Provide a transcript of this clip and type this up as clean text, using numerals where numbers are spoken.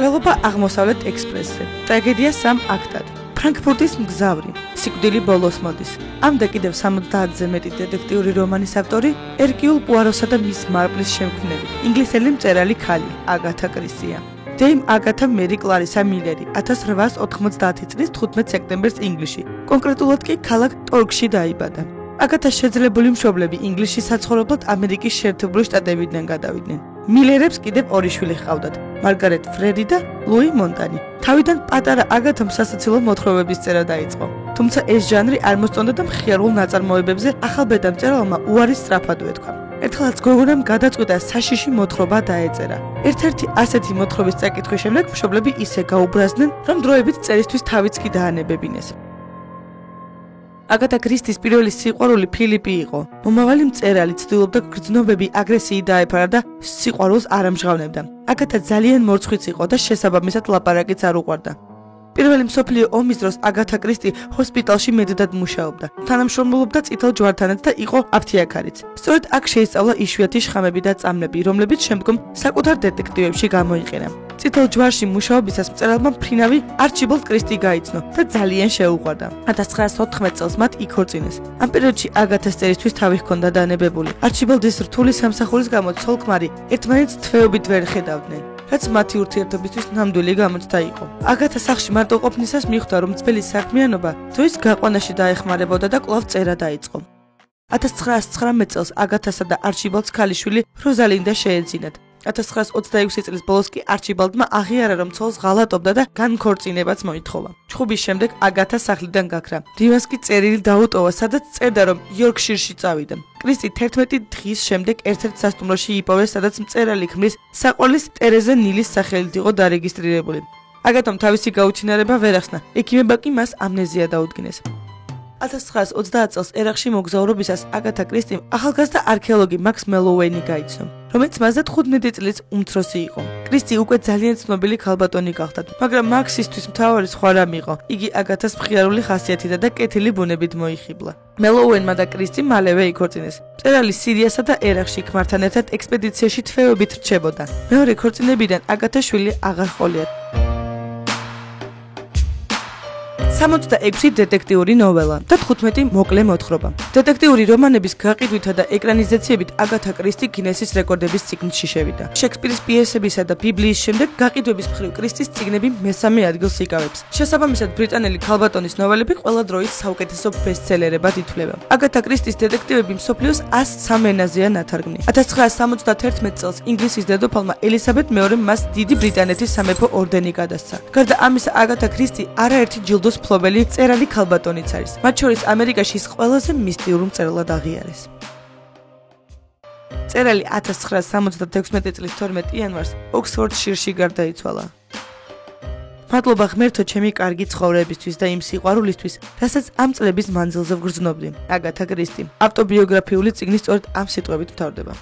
მკვლელობა აღმოსავლეთ ექსპრესზე. ტრაგედია 3 აქტად. ფრანკფურტის მგზავრი. სიკვდილი ბოლოს მოდის. ამ და კიდევ 70-ზე მეტი დეტექტიური რომანის ავტორი ერკიულ პუაროსა და მის მარპლის შემქმნელი, ინგლისელი მწერალი ქალი, აგათა კრისტია. დეიმ აგათა მერი კლარისა მილერი 1890 წლის 15 სექტემბერს ინგლისში, კონკრეტულად კი ქალაქ ტორკში დაიბადა. აგათას შეძლებული მშობლები ინგლისში საცხოვრებლად ამერიკის შეერთებული შტატებიდან გადავიდნენ. მილერებს კიდევ 2 შვილი ჰყავდათ, მარგარეტ ფრედი და ლუი მონტანი. თავიდან პატარა აგათამ სასაცილო მოთხრობების წერა დაიწყო. თუმცა ეს ჟანრი არ მოსწონდა და მხიარულ ნაწარმოებებზე ახალბედა მწერალმა უარი სწრაფად უეთქვა. ერთხელაც გოგონამ გადაწყვიტა საშიში მოთხრობა დაეწერა. ერთ-ერთი ასეთი მოთხრობის წაკითხვის შემდეგ მშობლები ისე გაუბრაზდნენ, რომ დროებით წერისთვის თავიც კი დაანებებინეს. აგათა კრისტის პირველი სიყვარული ფილიპი იყო. მომავალი მწერალი ცდილობდა გრძნობები აგრესიით დაეფარა და სიყვარულს არ ამჟღავნებდა. აგათა ძალიან მორცხვიც იყო და შესაბამისად ლაპარაკიც არ უყვარდა. პირველი მსოფლიო ომის დროს აგათა კრისტი ჰოსპიტალში მედდად მუშაობდა. თანამშრომლობდა წითელ ჯვართანაც და იყო აფთიაქარიც. სწორედ აქ შეისწავლა იშვიათი შხამები და წამლები, რომლებიც შემდგომ საკუთარ დეტექტივებში გამოიყენა. წითელ ჯვარში მუშაობისას მწერალმა მფრინავი არჩიბალდ კრისტი გაიცნო და ძალიან შეუყვარდა. 1914 წელს მათ იქორწინეს. ამ პერიოდში აგათას წერისთვის თავი ჰქონდა დანებებული. არჩიბალდის რთული სამსახურის გამო ცოლ-ქმარი ერთმანეთს თვეობით ვერ ხედავდნენ, რაც მათი ურთიერთობისთვის ნამდვილი გამოცდა იყო. აგათა სახლში მარტო ყოფნისას მიხვდა, რომ ძველი საქმიანობა ძოის გაყვანაში დაეხმარებოდა და კვლავ წერა დაიწყო. 1919 წელს აგათასა და არჩიბალდს ქალიშვილი როზალინდა შეეძინათ. 1926 წლის ბოლოს კი არჩიბალდმა აღიარა, რომ ცოლს ღალატობდა და განქორწინებაც მოითხოვა. ჩხუბის შემდეგ აგათა სახლიდან გაქრა. დივანს კი წერილი დაუტოვა, სადაც წერდა, რომ იორკშირში წავიდა. კრისტი 11 დღის შემდეგ ერთ-ერთ სასტუმროში იპოვეს, სადაც მწერალი ქმრის საყვარლის ტერეზა ნილის სახელით იყო დარეგისტრირებული. აგათამ თავისი გაუჩინარება ვერ ახსნა, ექიმებმა კი მას ამნეზია დაუდგინეს. 1930 წელს ერაყში მოგზაურობისას აგათა კრისტიმ ახალგაზრდა არქეოლოგი მაქს მელოუეინი გაიცნო, რომელიც მასზე 15 წლის უმცროსი იყო. კრისტი უკვე ძალიან ცნობილი ქალბატონი გახდა, მაგრამ მაქსისთვის მთავარი სხვა რამ იყო. იგი აგათას მხიარული ხასიათითა და კეთილი ბუნებით მოიხიბლა. მელოუენმა და კრისტი მალევე იქორწინეს. მწერალი სირიასა და ერაყში ქმართან ერთად ექსპედიციაში თვეობით რჩებოდა. მეორე ქორწინებიდან აგათას შვილი აღარ ჰყოლიათ. 66 დეტექტიური ნოველა და 15 მოკლე მოთხრობა. დეტექტიური რომანების გაყიდვითა და ეკრანიზაციებით აგათა კრისტი გინესის რეკორდების წიგნში შევიდა. შექსპირის პიესებისა და ბიბლიის შემდეგ გაყიდვების მხრივ კრისტის წიგნები მესამე ადგილს იკავებს. შესაბამისად, ბრიტანელი ქალბატონის ნოველები ყველა დროის საუკეთესო ბესტსელერებად ითვლება. აგათა კრისტის დეტექტივები მსოფლიოს 103 ენაზეა ნათარგმნი. 1971 წელს ინგლისის დედოფალმა ელისაბედ მეორემ მას დიდი ბრიტანეთის სამეფო ორდენი გადასცა. გარდა ამისა, აგათა კრისტი არაერთი ჯილდოს მფლობელი მწერალი ქალბატონიც არის. მათ შორის ამერიკაში ის ყველაზე მისტიურ მწერლად აღიარეს. მწერალი 1976 წლის 12 იანვარს ოქსფორდშირში გარდაიცვალა. მადლობა ღმერთო ჩემი კარგი ცხოვრებისთვის და იმ სიყვარულისთვის, რასაც ამ წლების მანძილზე ვგრძნობდი. აგათა კრისტი. ავტობიოგრაფიული წიგნი სწორედ ამ სიტყვებით მთავრდება.